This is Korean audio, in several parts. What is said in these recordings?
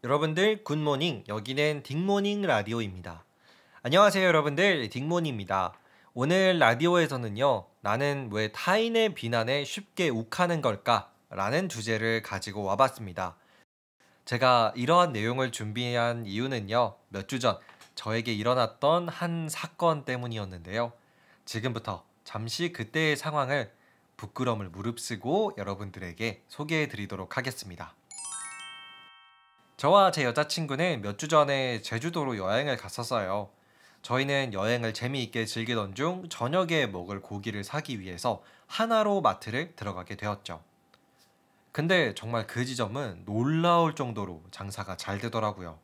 여러분들 굿모닝. 여기는 딩모닝 라디오입니다. 안녕하세요 여러분들, 딩모닝입니다. 오늘 라디오에서는요, 나는 왜 타인의 비난에 쉽게 욱하는 걸까? 라는 주제를 가지고 와봤습니다. 제가 이러한 내용을 준비한 이유는요, 몇 주 전 저에게 일어났던 한 사건 때문이었는데요. 지금부터 잠시 그때의 상황을 부끄러움을 무릅쓰고 여러분들에게 소개해 드리도록 하겠습니다. 저와 제 여자친구는 몇 주 전에 제주도로 여행을 갔었어요. 저희는 여행을 재미있게 즐기던 중 저녁에 먹을 고기를 사기 위해서 하나로 마트를 들어가게 되었죠. 근데 정말 그 지점은 놀라울 정도로 장사가 잘 되더라고요.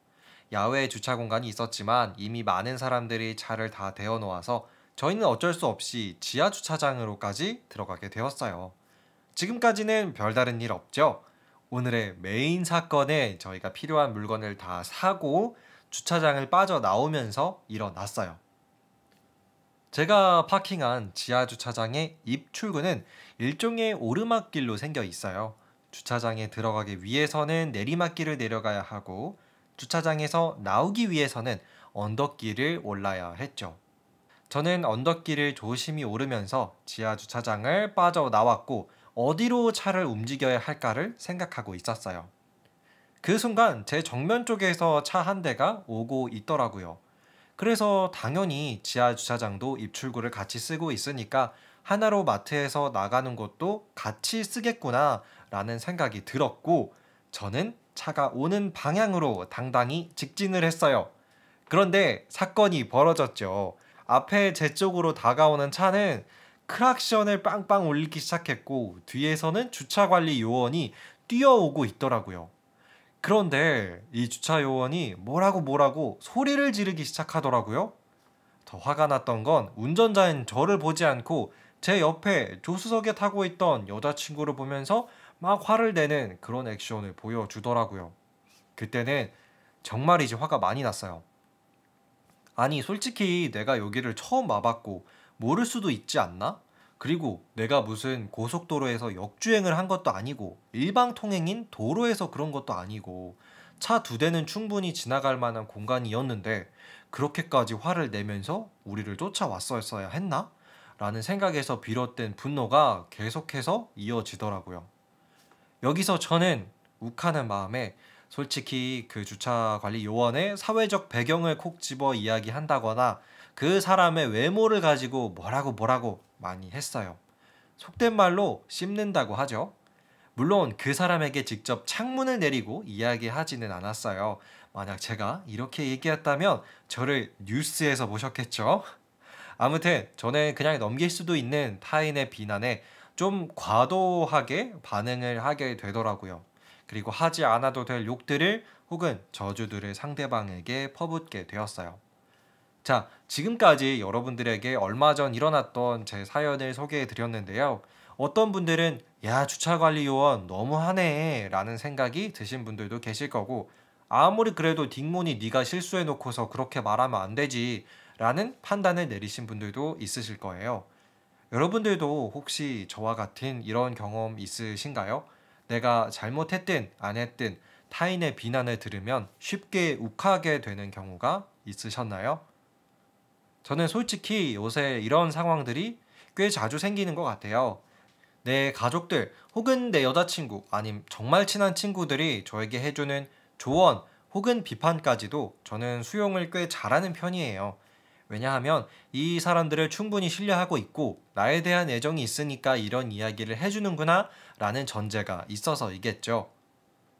야외 주차 공간이 있었지만 이미 많은 사람들이 차를 다 대어 놓아서 저희는 어쩔 수 없이 지하 주차장으로까지 들어가게 되었어요. 지금까지는 별다른 일 없죠? 오늘의 메인 사건에 저희가 필요한 물건을 다 사고 주차장을 빠져나오면서 일어났어요. 제가 파킹한 지하 주차장의 입출구는 일종의 오르막길로 생겨 있어요. 주차장에 들어가기 위해서는 내리막길을 내려가야 하고 주차장에서 나오기 위해서는 언덕길을 올라야 했죠. 저는 언덕길을 조심히 오르면서 지하 주차장을 빠져나왔고 어디로 차를 움직여야 할까를 생각하고 있었어요. 그 순간 제 정면 쪽에서 차 한 대가 오고 있더라고요. 그래서 당연히 지하 주차장도 입출구를 같이 쓰고 있으니까 하나로 마트에서 나가는 것도 같이 쓰겠구나 라는 생각이 들었고, 저는 차가 오는 방향으로 당당히 직진을 했어요. 그런데 사건이 벌어졌죠. 앞에 제 쪽으로 다가오는 차는 크락션을 빵빵 울리기 시작했고, 뒤에서는 주차관리 요원이 뛰어오고 있더라고요. 그런데 이 주차 요원이 뭐라고 소리를 지르기 시작하더라고요. 더 화가 났던 건 운전자인 저를 보지 않고 제 옆에 조수석에 타고 있던 여자친구를 보면서 막 화를 내는 그런 액션을 보여주더라고요. 그때는 정말이지 화가 많이 났어요. 아니, 솔직히 내가 여기를 처음 와봤고 모를 수도 있지 않나? 그리고 내가 무슨 고속도로에서 역주행을 한 것도 아니고 일방 통행인 도로에서 그런 것도 아니고 차 두 대는 충분히 지나갈 만한 공간이었는데 그렇게까지 화를 내면서 우리를 쫓아왔었어야 했나? 라는 생각에서 비롯된 분노가 계속해서 이어지더라고요. 여기서 저는 욱하는 마음에 솔직히 그 주차 관리 요원의 사회적 배경을 콕 집어 이야기한다거나 그 사람의 외모를 가지고 뭐라고 많이 했어요. 속된 말로 씹는다고 하죠. 물론 그 사람에게 직접 창문을 내리고 이야기하지는 않았어요. 만약 제가 이렇게 얘기했다면 저를 뉴스에서 보셨겠죠? 아무튼 저는 그냥 넘길 수도 있는 타인의 비난에 좀 과도하게 반응을 하게 되더라고요. 그리고 하지 않아도 될 욕들을 혹은 저주들을 상대방에게 퍼붓게 되었어요. 자, 지금까지 여러분들에게 얼마 전 일어났던 제 사연을 소개해 드렸는데요. 어떤 분들은 야, 주차관리 요원 너무하네 라는 생각이 드신 분들도 계실 거고, 아무리 그래도 딩몬이 네가 실수해 놓고서 그렇게 말하면 안 되지 라는 판단을 내리신 분들도 있으실 거예요. 여러분들도 혹시 저와 같은 이런 경험 있으신가요? 내가 잘못했든 안 했든 타인의 비난을 들으면 쉽게 욱하게 되는 경우가 있으셨나요? 저는 솔직히 요새 이런 상황들이 꽤 자주 생기는 것 같아요. 내 가족들 혹은 내 여자친구 아님 정말 친한 친구들이 저에게 해주는 조언 혹은 비판까지도 저는 수용을 꽤 잘하는 편이에요. 왜냐하면 이 사람들을 충분히 신뢰하고 있고 나에 대한 애정이 있으니까 이런 이야기를 해주는구나 라는 전제가 있어서이겠죠.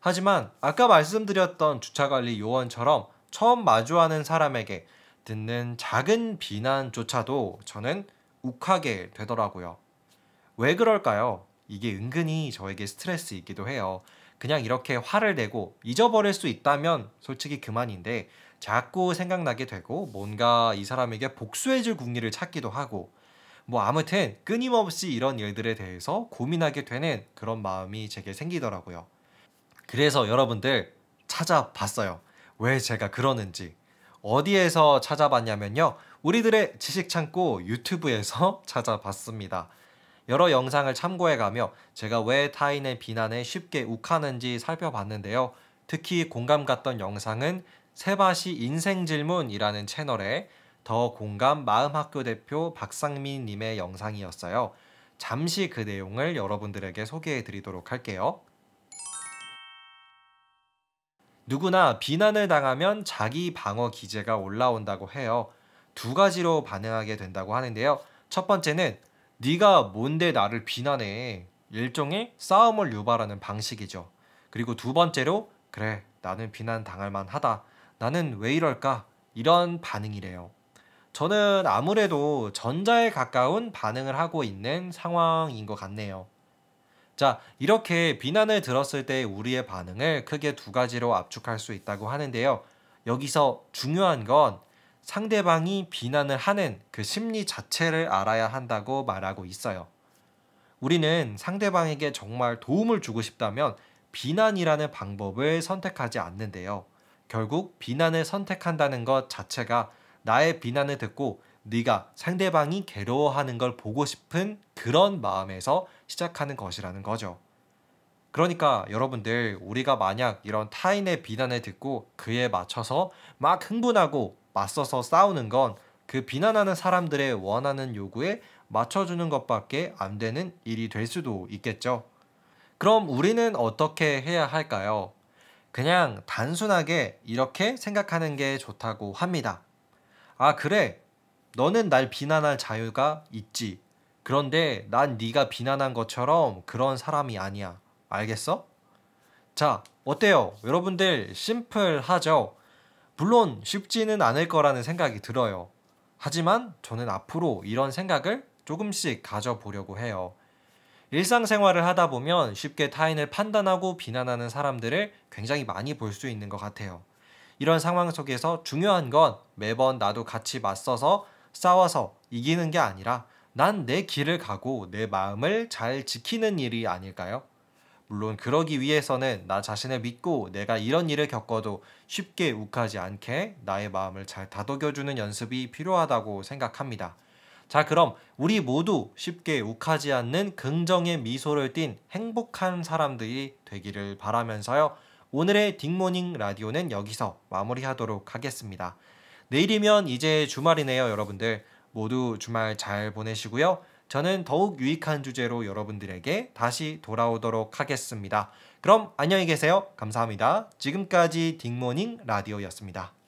하지만 아까 말씀드렸던 주차관리 요원처럼 처음 마주하는 사람에게 듣는 작은 비난조차도 저는 욱하게 되더라고요. 왜 그럴까요? 이게 은근히 저에게 스트레스이기도 해요. 그냥 이렇게 화를 내고 잊어버릴 수 있다면 솔직히 그만인데 자꾸 생각나게 되고 뭔가 이 사람에게 복수해줄 궁리를 찾기도 하고 뭐 아무튼 끊임없이 이런 일들에 대해서 고민하게 되는 그런 마음이 제게 생기더라고요. 그래서 여러분들 찾아봤어요. 왜 제가 그러는지. 어디에서 찾아봤냐면요. 우리들의 지식창고 유튜브에서 찾아봤습니다. 여러 영상을 참고해가며 제가 왜 타인의 비난에 쉽게 욱하는지 살펴봤는데요. 특히 공감 갔던 영상은 세바시 인생질문이라는 채널에 더 공감 마음학교 대표 박상민 님의 영상이었어요. 잠시 그 내용을 여러분들에게 소개해 드리도록 할게요. 누구나 비난을 당하면 자기 방어 기제가 올라온다고 해요. 두 가지로 반응하게 된다고 하는데요. 첫 번째는 네가 뭔데 나를 비난해. 일종의 싸움을 유발하는 방식이죠. 그리고 두 번째로 그래 나는 비난 당할 만하다. 나는 왜 이럴까? 이런 반응이래요. 저는 아무래도 전자에 가까운 반응을 하고 있는 상황인 것 같네요. 자, 이렇게 비난을 들었을 때 우리의 반응을 크게 두 가지로 압축할 수 있다고 하는데요. 여기서 중요한 건 상대방이 비난을 하는 그 심리 자체를 알아야 한다고 말하고 있어요. 우리는 상대방에게 정말 도움을 주고 싶다면 비난이라는 방법을 선택하지 않는데요. 결국 비난을 선택한다는 것 자체가 나의 비난을 듣고 네가 상대방이 괴로워하는 걸 보고 싶은 그런 마음에서 시작하는 것이라는 거죠. 그러니까 여러분들 우리가 만약 이런 타인의 비난을 듣고 그에 맞춰서 막 흥분하고 맞서서 싸우는 건 그 비난하는 사람들의 원하는 요구에 맞춰주는 것밖에 안 되는 일이 될 수도 있겠죠. 그럼 우리는 어떻게 해야 할까요? 그냥 단순하게 이렇게 생각하는 게 좋다고 합니다. 아, 그래. 너는 날 비난할 자유가 있지. 그런데 난 네가 비난한 것처럼 그런 사람이 아니야. 알겠어? 자, 어때요? 여러분들 심플하죠? 물론 쉽지는 않을 거라는 생각이 들어요. 하지만 저는 앞으로 이런 생각을 조금씩 가져보려고 해요. 일상생활을 하다 보면 쉽게 타인을 판단하고 비난하는 사람들을 굉장히 많이 볼 수 있는 것 같아요. 이런 상황 속에서 중요한 건 매번 나도 같이 맞서서 싸워서 이기는 게 아니라 난 내 길을 가고 내 마음을 잘 지키는 일이 아닐까요? 물론 그러기 위해서는 나 자신을 믿고 내가 이런 일을 겪어도 쉽게 욱하지 않게 나의 마음을 잘 다독여주는 연습이 필요하다고 생각합니다. 자, 그럼 우리 모두 쉽게 욱하지 않는 긍정의 미소를 띤 행복한 사람들이 되기를 바라면서요. 오늘의 딩모닝 라디오는 여기서 마무리하도록 하겠습니다. 내일이면 이제 주말이네요, 여러분들. 모두 주말 잘 보내시고요. 저는 더욱 유익한 주제로 여러분들에게 다시 돌아오도록 하겠습니다. 그럼 안녕히 계세요. 감사합니다. 지금까지 딩모닝 라디오였습니다.